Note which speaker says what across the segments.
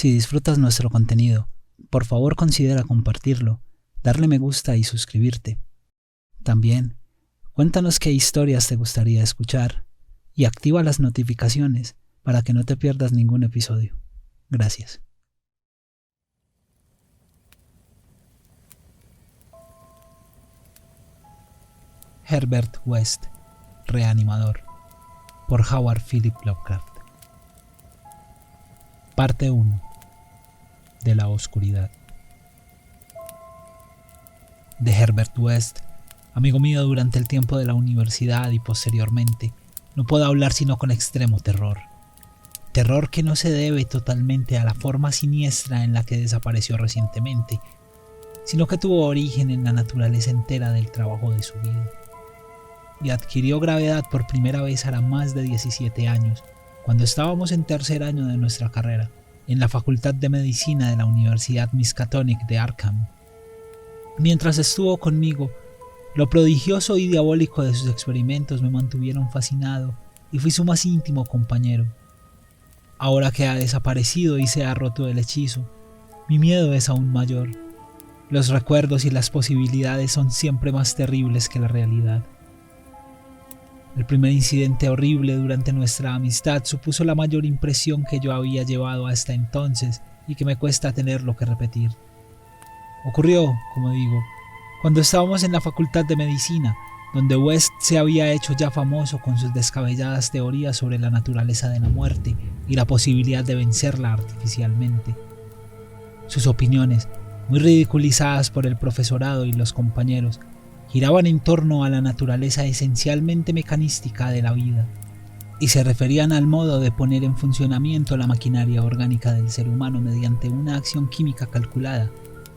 Speaker 1: Si disfrutas nuestro contenido, por favor considera compartirlo, darle me gusta y suscribirte. También, cuéntanos qué historias te gustaría escuchar y activa las notificaciones para que no te pierdas ningún episodio. Gracias. Herbert West, Reanimador, por Howard Philip Lovecraft. Parte 1. De la oscuridad. De Herbert West, amigo mío durante el tiempo de la universidad y posteriormente, no puedo hablar sino con extremo terror. Terror que no se debe totalmente a la forma siniestra en la que desapareció recientemente, sino que tuvo origen en la naturaleza entera del trabajo de su vida. Y adquirió gravedad por primera vez hará más de 17 años, cuando estábamos en tercer año de nuestra carrera, en la Facultad de Medicina de la Universidad Miskatonic de Arkham. Mientras estuvo conmigo, lo prodigioso y diabólico de sus experimentos me mantuvieron fascinado y fui su más íntimo compañero. Ahora que ha desaparecido y se ha roto el hechizo, mi miedo es aún mayor. Los recuerdos y las posibilidades son siempre más terribles que la realidad. El primer incidente horrible durante nuestra amistad supuso la mayor impresión que yo había llevado hasta entonces y que me cuesta tenerlo que repetir. Ocurrió, como digo, cuando estábamos en la Facultad de Medicina, donde West se había hecho ya famoso con sus descabelladas teorías sobre la naturaleza de la muerte y la posibilidad de vencerla artificialmente. Sus opiniones, muy ridiculizadas por el profesorado y los compañeros, giraban en torno a la naturaleza esencialmente mecanística de la vida y se referían al modo de poner en funcionamiento la maquinaria orgánica del ser humano mediante una acción química calculada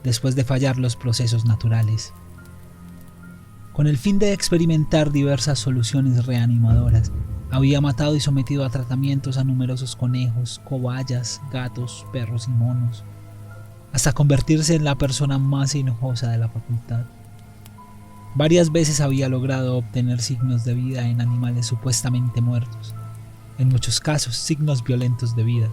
Speaker 1: después de fallar los procesos naturales. Con el fin de experimentar diversas soluciones reanimadoras, había matado y sometido a tratamientos a numerosos conejos, cobayas, gatos, perros y monos, hasta convertirse en la persona más enojosa de la facultad. Varias veces había logrado obtener signos de vida en animales supuestamente muertos, en muchos casos signos violentos de vida.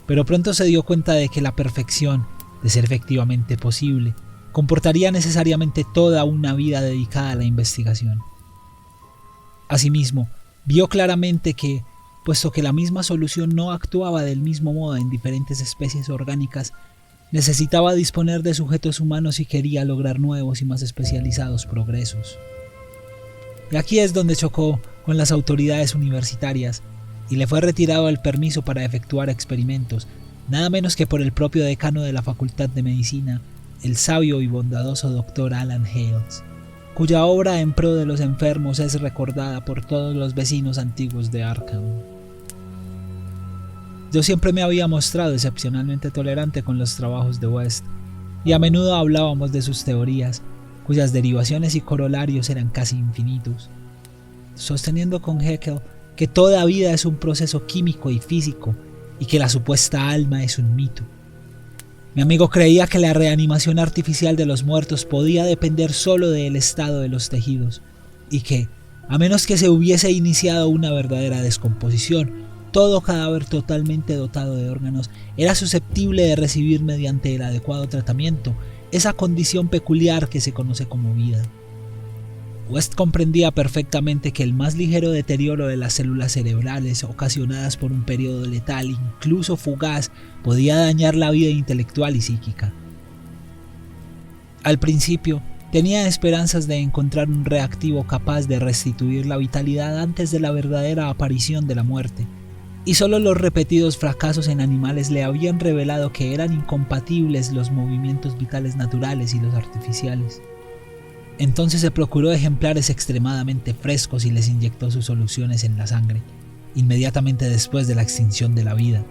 Speaker 1: Pero pronto se dio cuenta de que la perfección, de ser efectivamente posible, comportaría necesariamente toda una vida dedicada a la investigación. Asimismo, vio claramente que, puesto que la misma solución no actuaba del mismo modo en diferentes especies orgánicas, necesitaba disponer de sujetos humanos si quería lograr nuevos y más especializados progresos. Y aquí es donde chocó con las autoridades universitarias y le fue retirado el permiso para efectuar experimentos, nada menos que por el propio decano de la Facultad de Medicina, el sabio y bondadoso Dr. Alan Hales, cuya obra en pro de los enfermos es recordada por todos los vecinos antiguos de Arkham. Yo siempre me había mostrado excepcionalmente tolerante con los trabajos de West, y a menudo hablábamos de sus teorías, cuyas derivaciones y corolarios eran casi infinitos, sosteniendo con Haeckel que toda vida es un proceso químico y físico, y que la supuesta alma es un mito. Mi amigo creía que la reanimación artificial de los muertos podía depender solo del estado de los tejidos, y que, a menos que se hubiese iniciado una verdadera descomposición, todo cadáver totalmente dotado de órganos era susceptible de recibir mediante el adecuado tratamiento esa condición peculiar que se conoce como vida. West comprendía perfectamente que el más ligero deterioro de las células cerebrales ocasionadas por un periodo letal, incluso fugaz, podía dañar la vida intelectual y psíquica. Al principio, tenía esperanzas de encontrar un reactivo capaz de restituir la vitalidad antes de la verdadera aparición de la muerte, y solo los repetidos fracasos en animales le habían revelado que eran incompatibles los movimientos vitales naturales y los artificiales. Entonces se procuró ejemplares extremadamente frescos y les inyectó sus soluciones en la sangre, inmediatamente después de la extinción de la vida.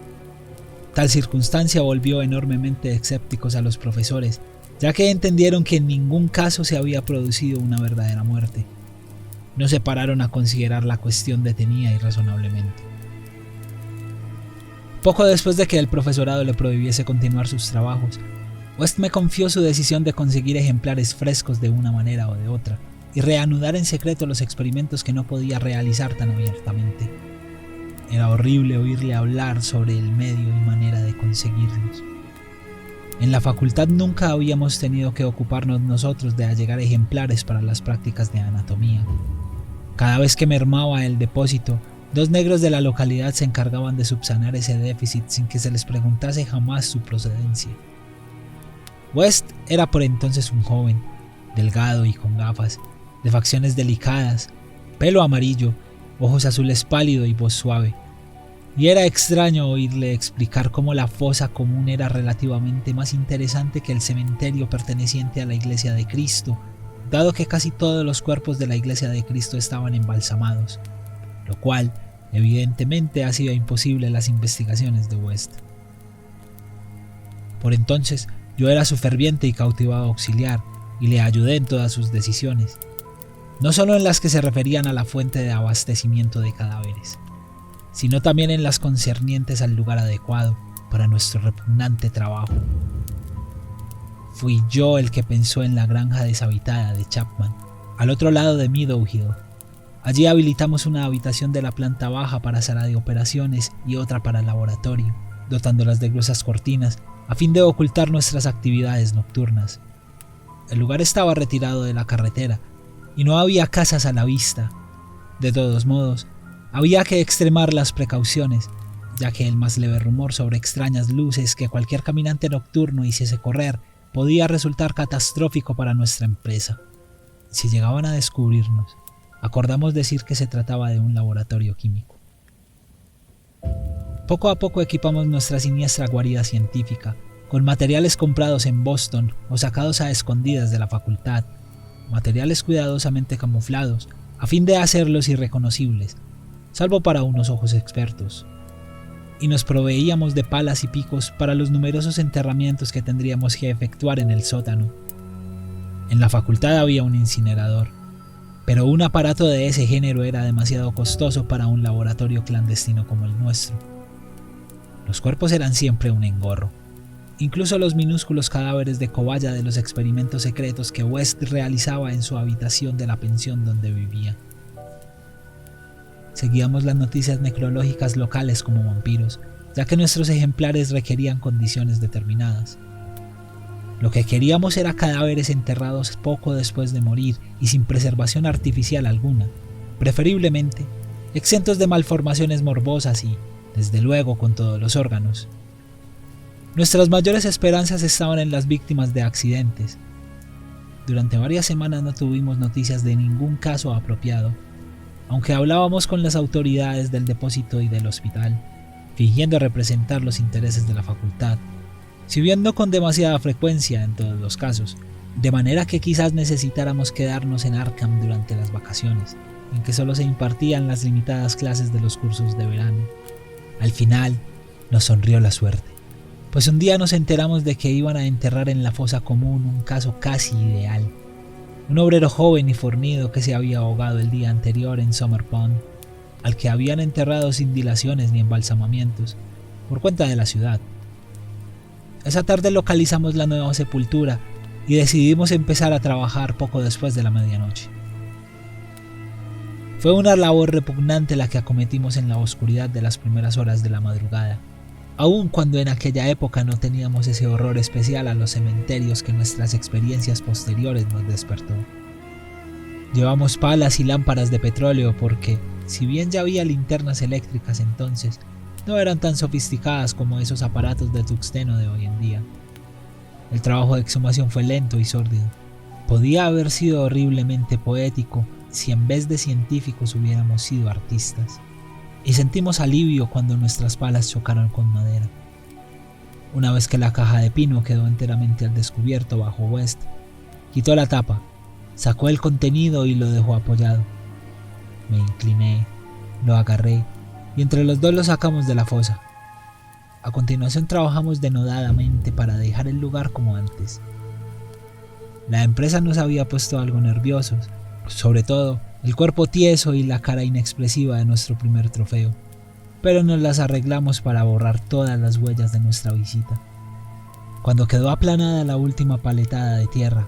Speaker 1: Tal circunstancia volvió enormemente escépticos a los profesores, ya que entendieron que en ningún caso se había producido una verdadera muerte. No se pararon a considerar la cuestión detenida y razonablemente. Poco después de que el profesorado le prohibiese continuar sus trabajos, West me confió su decisión de conseguir ejemplares frescos de una manera o de otra y reanudar en secreto los experimentos que no podía realizar tan abiertamente. Era horrible oírle hablar sobre el medio y manera de conseguirlos. En la facultad nunca habíamos tenido que ocuparnos nosotros de allegar ejemplares para las prácticas de anatomía. Cada vez que mermaba el depósito, 2 negros de la localidad se encargaban de subsanar ese déficit sin que se les preguntase jamás su procedencia. West era por entonces un joven, delgado y con gafas, de facciones delicadas, pelo amarillo, ojos azules pálido y voz suave. Y era extraño oírle explicar cómo la fosa común era relativamente más interesante que el cementerio perteneciente a la Iglesia de Cristo, dado que casi todos los cuerpos de la Iglesia de Cristo estaban embalsamados, lo cual evidentemente hacía imposible las investigaciones de West. Por entonces yo era su ferviente y cautivado auxiliar y le ayudé en todas sus decisiones, no solo en las que se referían a la fuente de abastecimiento de cadáveres, sino también en las concernientes al lugar adecuado para nuestro repugnante trabajo. Fui yo el que pensó en la granja deshabitada de Chapman, al otro lado de Meadow Hill. Allí habilitamos una habitación de la planta baja para sala de operaciones y otra para el laboratorio, dotándolas de gruesas cortinas a fin de ocultar nuestras actividades nocturnas. El lugar estaba retirado de la carretera y no había casas a la vista. De todos modos, había que extremar las precauciones, ya que el más leve rumor sobre extrañas luces que cualquier caminante nocturno hiciese correr podía resultar catastrófico para nuestra empresa. Si llegaban a descubrirnos, acordamos decir que se trataba de un laboratorio químico. Poco a poco equipamos nuestra siniestra guarida científica con materiales comprados en Boston o sacados a escondidas de la facultad, materiales cuidadosamente camuflados a fin de hacerlos irreconocibles, salvo para unos ojos expertos, y nos proveíamos de palas y picos para los numerosos enterramientos que tendríamos que efectuar en el sótano. En la facultad había un incinerador, pero un aparato de ese género era demasiado costoso para un laboratorio clandestino como el nuestro. Los cuerpos eran siempre un engorro, incluso los minúsculos cadáveres de cobaya de los experimentos secretos que West realizaba en su habitación de la pensión donde vivía. Seguíamos las noticias necrológicas locales como vampiros, ya que nuestros ejemplares requerían condiciones determinadas. Lo que queríamos era cadáveres enterrados poco después de morir y sin preservación artificial alguna, preferiblemente exentos de malformaciones morbosas y, desde luego, con todos los órganos. Nuestras mayores esperanzas estaban en las víctimas de accidentes. Durante varias semanas no tuvimos noticias de ningún caso apropiado, aunque hablábamos con las autoridades del depósito y del hospital, fingiendo representar los intereses de la facultad, si bien no con demasiada frecuencia en todos los casos, de manera que quizás necesitáramos quedarnos en Arkham durante las vacaciones, en que solo se impartían las limitadas clases de los cursos de verano. Al final, nos sonrió la suerte, pues un día nos enteramos de que iban a enterrar en la fosa común un caso casi ideal. Un obrero joven y fornido que se había ahogado el día anterior en Summer Pond, al que habían enterrado sin dilaciones ni embalsamamientos, por cuenta de la ciudad. Esa tarde localizamos la nueva sepultura y decidimos empezar a trabajar poco después de la medianoche. Fue una labor repugnante la que acometimos en la oscuridad de las primeras horas de la madrugada, aun cuando en aquella época no teníamos ese horror especial a los cementerios que nuestras experiencias posteriores nos despertó. Llevamos palas y lámparas de petróleo porque, si bien ya había linternas eléctricas entonces, no eran tan sofisticadas como esos aparatos de tuxteno de hoy en día. El trabajo de exhumación fue lento y sórdido. Podía haber sido horriblemente poético si en vez de científicos hubiéramos sido artistas. Y sentimos alivio cuando nuestras palas chocaron con madera. Una vez que la caja de pino quedó enteramente al descubierto bajo West, quitó la tapa, sacó el contenido y lo dejó apoyado. Me incliné, lo agarré y entre los dos lo sacamos de la fosa. A continuación trabajamos denodadamente para dejar el lugar como antes. La empresa nos había puesto algo nerviosos, sobre todo el cuerpo tieso y la cara inexpresiva de nuestro primer trofeo, pero nos las arreglamos para borrar todas las huellas de nuestra visita. Cuando quedó aplanada la última paletada de tierra,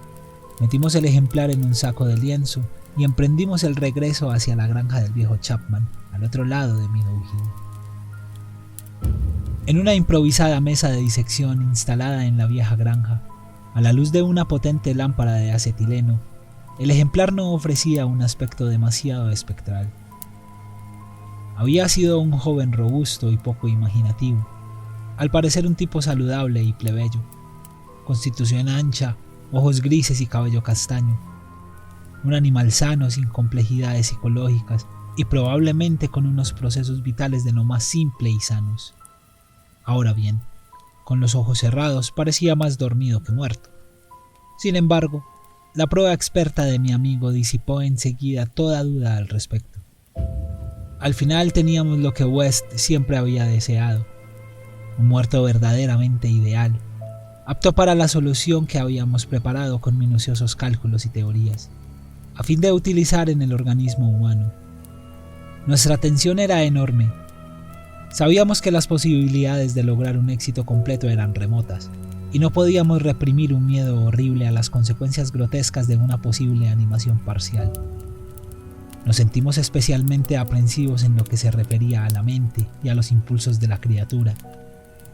Speaker 1: metimos el ejemplar en un saco de lienzo y emprendimos el regreso hacia la granja del viejo Chapman, al otro lado de Meadow Hill. En una improvisada mesa de disección instalada en la vieja granja, a la luz de una potente lámpara de acetileno, el ejemplar no ofrecía un aspecto demasiado espectral. Había sido un joven robusto y poco imaginativo, al parecer un tipo saludable y plebeyo, constitución ancha, ojos grises y cabello castaño, un animal sano sin complejidades psicológicas y probablemente con unos procesos vitales de lo más simple y sanos. Ahora bien, con los ojos cerrados parecía más dormido que muerto. Sin embargo, la prueba experta de mi amigo disipó enseguida toda duda al respecto. Al final teníamos lo que West siempre había deseado, un muerto verdaderamente ideal, apto para la solución que habíamos preparado con minuciosos cálculos y teorías, a fin de utilizar en el organismo humano. Nuestra tensión era enorme. Sabíamos que las posibilidades de lograr un éxito completo eran remotas, y no podíamos reprimir un miedo horrible a las consecuencias grotescas de una posible animación parcial. Nos sentimos especialmente aprensivos en lo que se refería a la mente y a los impulsos de la criatura,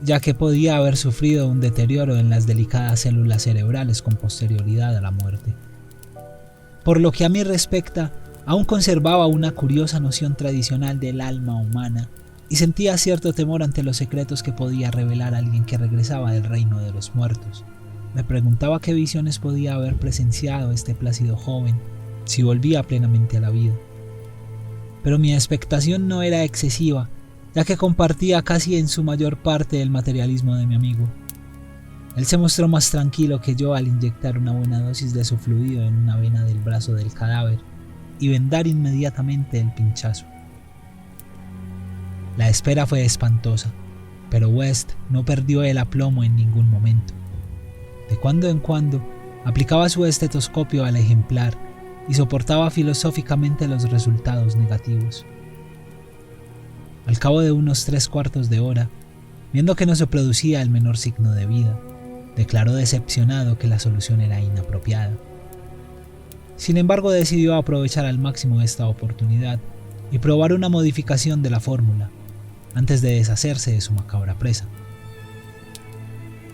Speaker 1: ya que podía haber sufrido un deterioro en las delicadas células cerebrales con posterioridad a la muerte. Por lo que a mí respecta, aún conservaba una curiosa noción tradicional del alma humana y sentía cierto temor ante los secretos que podía revelar alguien que regresaba del reino de los muertos. Me preguntaba qué visiones podía haber presenciado este plácido joven si volvía plenamente a la vida. Pero mi expectación no era excesiva, ya que compartía casi en su mayor parte el materialismo de mi amigo. Él se mostró más tranquilo que yo al inyectar una buena dosis de su fluido en una vena del brazo del cadáver y vendar inmediatamente el pinchazo. La espera fue espantosa, pero West no perdió el aplomo en ningún momento. De cuando en cuando aplicaba su estetoscopio al ejemplar y soportaba filosóficamente los resultados negativos. Al cabo de unos 3/4 de hora, viendo que no se producía el menor signo de vida, declaró decepcionado que la solución era inapropiada. Sin embargo, decidió aprovechar al máximo esta oportunidad y probar una modificación de la fórmula, antes de deshacerse de su macabra presa.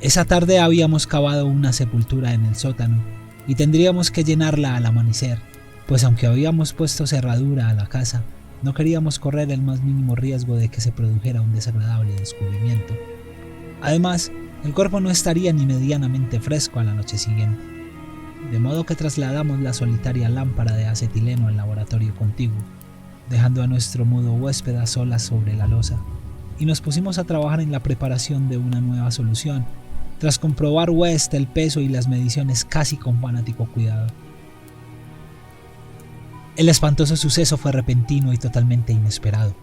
Speaker 1: Esa tarde habíamos cavado una sepultura en el sótano y tendríamos que llenarla al amanecer, pues aunque habíamos puesto cerradura a la casa, no queríamos correr el más mínimo riesgo de que se produjera un desagradable descubrimiento. Además, el cuerpo no estaría ni medianamente fresco a la noche siguiente, de modo que trasladamos la solitaria lámpara de acetileno al laboratorio contiguo, dejando a nuestro mudo huésped a solas sobre la losa, y nos pusimos a trabajar en la preparación de una nueva solución, tras comprobar West el peso y las mediciones casi con fanático cuidado. El espantoso suceso fue repentino y totalmente inesperado.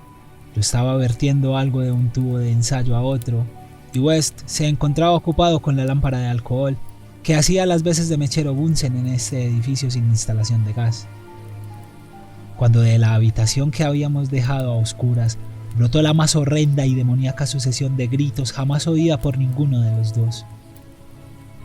Speaker 1: Yo estaba vertiendo algo de un tubo de ensayo a otro, y West se encontraba ocupado con la lámpara de alcohol, que hacía las veces de mechero Bunsen en este edificio sin instalación de gas. Cuando de la habitación que habíamos dejado a oscuras brotó la más horrenda y demoníaca sucesión de gritos jamás oída por ninguno de los dos.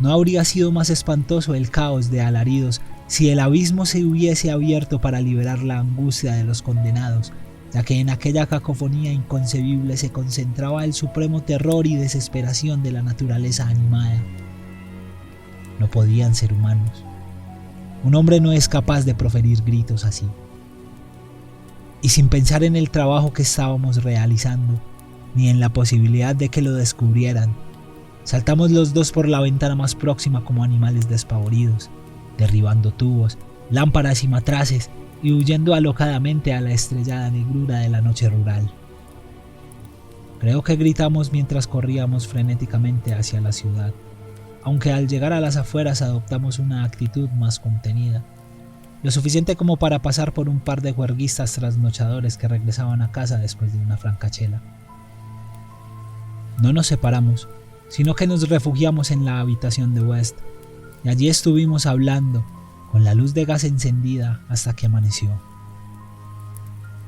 Speaker 1: No habría sido más espantoso el caos de alaridos si el abismo se hubiese abierto para liberar la angustia de los condenados, ya que en aquella cacofonía inconcebible se concentraba el supremo terror y desesperación de la naturaleza animada. No podían ser humanos. Un hombre no es capaz de proferir gritos así. Y sin pensar en el trabajo que estábamos realizando, ni en la posibilidad de que lo descubrieran, saltamos los dos por la ventana más próxima como animales despavoridos, derribando tubos, lámparas y matraces y huyendo alocadamente a la estrellada negrura de la noche rural. Creo que gritamos mientras corríamos frenéticamente hacia la ciudad, aunque al llegar a las afueras adoptamos una actitud más contenida, lo suficiente como para pasar por un par de juerguistas trasnochadores que regresaban a casa después de una francachela. No nos separamos, sino que nos refugiamos en la habitación de West, y allí estuvimos hablando, con la luz de gas encendida, hasta que amaneció.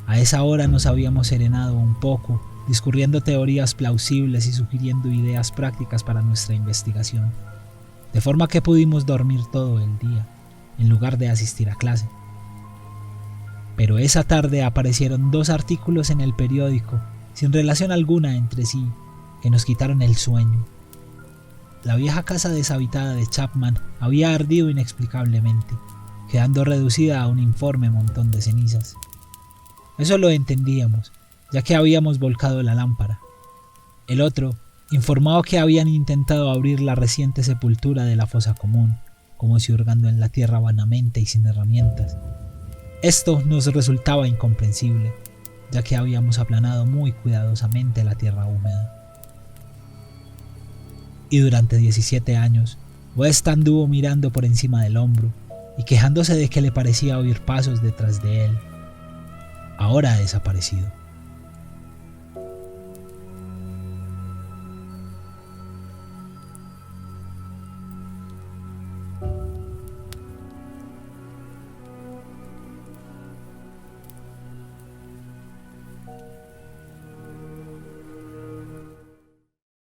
Speaker 1: A esa hora nos habíamos serenado un poco, discurriendo teorías plausibles y sugiriendo ideas prácticas para nuestra investigación, de forma que pudimos dormir todo el día, en lugar de asistir a clase. Pero esa tarde aparecieron 2 artículos en el periódico, sin relación alguna entre sí, que nos quitaron el sueño. La vieja casa deshabitada de Chapman había ardido inexplicablemente, quedando reducida a un informe montón de cenizas. Eso lo entendíamos, ya que habíamos volcado la lámpara. El otro, informado que habían intentado abrir la reciente sepultura de la fosa común, como si hurgando en la tierra vanamente y sin herramientas. Esto nos resultaba incomprensible, ya que habíamos aplanado muy cuidadosamente la tierra húmeda. Y durante 17 años, West anduvo mirando por encima del hombro y quejándose de que le parecía oír pasos detrás de él. Ahora ha desaparecido.